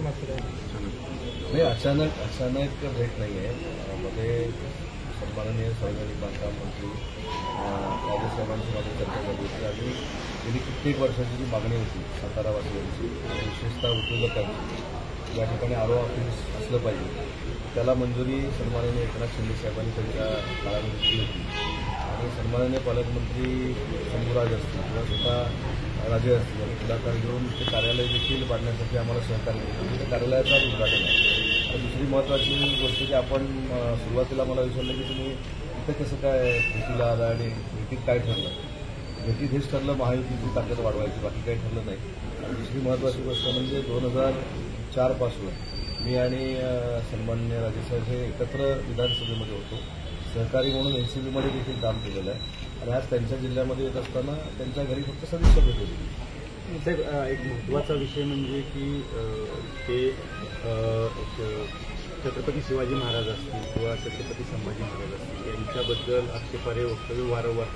नाही, अचानक भेट नाही आहे. मध्ये सन्माननीय सार्वजनिक बांधकाम मंत्री राजेसाहेबांची माझी चर्चा झाली होती आणि गेली कित्येक वर्षाची जी मागणी होती सातारावासियांची आणि विशेषतः उद्योजकांची या ठिकाणी आरो ऑफिस असलं पाहिजे, त्याला मंजुरी सन्माननीय एकनाथ शिंदे साहेबांनी त्यांच्या काळामध्ये दिली होती आणि सन्माननीय पालकमंत्री शंभूराज असतील किंवा स्वतः राजे असतील आणि पुढाकार घेऊन ते कार्यालय देखील बांधण्यासाठी आम्हाला सहकार्य केलं. त्या कार्यालयाचं आज उद्घाटन आहे. आणि दुसरी महत्त्वाची गोष्ट की आपण सुरुवातीला मला विचारलं की तुम्ही इथं कसं काय भेटीला आला आणि भेटीत काय ठरलं. भेटीत हेच ठरलं महायुतीची ताकद वाढवायची, बाकी काही ठरलं नाही. आणि दुसरी महत्त्वाची गोष्ट म्हणजे 2004 पासून मी आणि सन्माननीय राजेसाहेब हे एकत्र विधानसभेमध्ये होतो. सहकारी म्हणून एनसीबीमध्ये देखील काम केलेलं आहे आणि आज त्यांच्या जिल्ह्यामध्ये येत असताना त्यांच्या घरी फक्त सदस्य भेट होती. साहेब, एक महत्त्वाचा विषय म्हणजे की ते छत्रपती शिवाजी महाराज असतील किंवा छत्रपती संभाजी महाराज असतील यांच्याबद्दल आक्षेपार्ह वक्तव्य वारंवार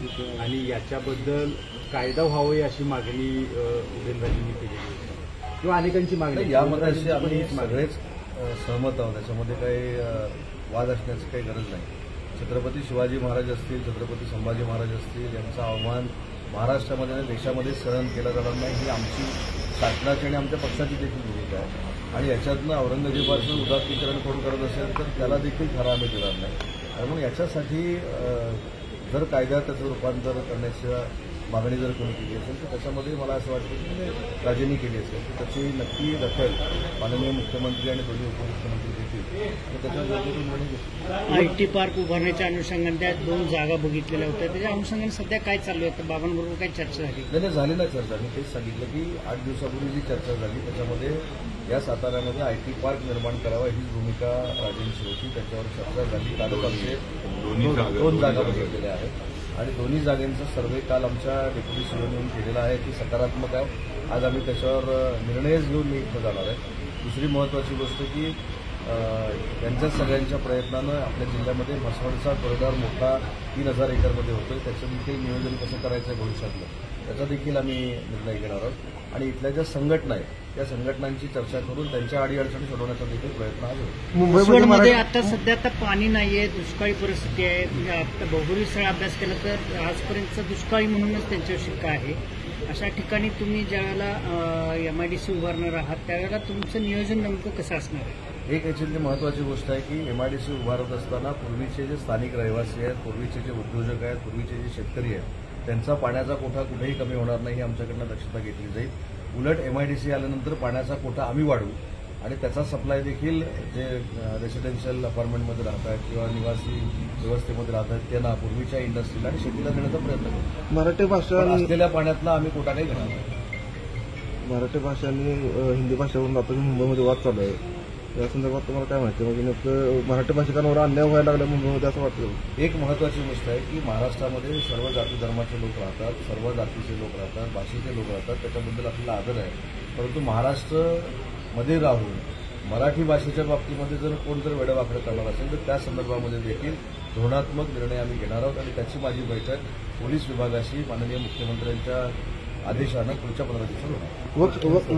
होतात आणि याच्याबद्दल कायदा व्हावी अशी मागणी उदयनराजेंनी केलेली होती किंवा अनेकांची मागणी. यामध्ये अशी आम्ही सगळेच सहमत आहोत. त्याच्यामध्ये काही वाद असण्याची काही गरज नाही. छत्रपती शिवाजी महाराज असतील, छत्रपती संभाजी महाराज असतील यांचा अवमान महाराष्ट्रामध्ये आणि देशामध्ये सहन केला जाणार नाही ही आमची शासनाची आणि आमच्या पक्षाची देखील भूमिका आहे. आणि याच्यातनं औरंगजेबाचं उदात्तीकरण कोण करत असेल तर त्याला देखील खरा आम्ही देणार नाही. आणि म्हणून याच्यासाठी जर कायद्यात त्याचं रूपांतर करण्याच्या मागणी जर कोणी केली असेल तर त्याच्यामध्ये मला असं वाटतं की राजेंनी केली असेल तर त्याची नक्की दखल माननीय मुख्यमंत्री आणि दोन्ही उपमुख्यमंत्री घेतील आणि त्याच्यावर योग्य तो निर्णय घेतील. आयटी पार्क उभारण्याच्या अनुषंगाने त्या 2 जागा बघितलेल्या होत्या, त्याच्या अनुषंगाने सध्या काय चालू आहे? तर बाबांबरोबर काही चर्चा झाली? नाही, झाली ना चर्चा. मी तेच सांगितलं की 8 दिवसापूर्वी जी चर्चा झाली त्याच्यामध्ये या साताऱ्यामध्ये आयटी पार्क निर्माण करावा हीच भूमिका राजेंची होती. त्याच्यावर चर्चा झाली. तालुक्याचे 2 जागा बघितलेल्या आहेत आणि दोन्ही जागांचा सर्व्हे काल आमच्या डेप्युटी सीओने येऊन केलेला आहे की सकारात्मक आहे. आज आम्ही त्याच्यावर निर्णयच घेऊन मी इथं जाणार आहे. दुसरी महत्त्वाची गोष्ट की त्यांच्या सगळ्यांच्या प्रयत्नानं आपल्या जिल्ह्यामध्ये म्हसवडचा कॉरिडॉर मोठा 3000 एकरमध्ये होतोय. त्याचं देखील नियोजन कसं करायचं आहे भविष्यातलं त्याचा देखील आम्ही निर्णय घेणार आहोत. आणि इथल्या ज्या संघटना आहेत त्या संघटनांची चर्चा करून त्यांच्या अडीअडचणी सोडवण्याचा देखील प्रयत्न आज होतो. मुंबईमध्ये आता सध्या तर पाणी नाहीये, दुष्काळी परिस्थिती आहे. म्हणजे आता भौगोलिक स्थळ अभ्यास केला तर आजपर्यंतचा दुष्काळी म्हणूनच त्यांच्यावर शिक्का आहे. अशा ठिकाणी तुम्ही ज्यावेळेला MIDC उभारणार आहात त्यावेळेला तुमचं नियोजन नेमकं कसं असणार आहे? एक याच्यातली महत्त्वाची गोष्ट आहे की MIDC उभारत असताना पूर्वीचे जे स्थानिक रहिवासी आहेत, पूर्वीचे जे उद्योजक आहेत, पूर्वीचे जे शेतकरी आहेत त्यांचा पाण्याचा कोठा कुठेही कमी होणार नाही ही आमच्याकडनं दक्षता घेतली जाईल. उलट MIDC आल्यानंतर पाण्याचा कोठा आम्ही वाढवू आणि त्याचा सप्लाय देखील जे रेसिडेन्शियल अपार्टमेंटमध्ये राहत आहेत किंवा निवासी व्यवस्थेमध्ये राहत आहेत त्यांना पूर्वीच्या इंडस्ट्रीला आणि शेतीला देण्याचा प्रयत्न करू. मराठी भाषा असलेल्या पाण्यातला आम्ही कोठा काही घेणार नाही. मराठी भाषा आणि हिंदी भाषेवरून आता मुंबईमध्ये वाद चालू आहे. या संदर्भात तुम्हाला काय माहिती? म्हणजे नेमकं मराठी भाषिकांवर अन्याय व्हायला लागला मुंबईमध्ये असं वाटतं? एक महत्त्वाची गोष्ट आहे की महाराष्ट्रामध्ये सर्व जाती धर्माचे लोक राहतात, सर्व जातीचे लोक राहतात, भाषेचे लोक राहतात, त्याच्याबद्दल आपल्याला आदर आहे. परंतु महाराष्ट्रामध्ये राहून मराठी भाषेच्या बाबतीमध्ये जर कोण जर वेडवाकडं करणार असेल तर त्या संदर्भामध्ये देखील धोरणात्मक निर्णय आम्ही घेणार आहोत. आणि त्याची माझी बैठक पोलीस विभागाशी माननीय मुख्यमंत्र्यांच्या आदेशानं पुढच्या 15 दिवसात होणार.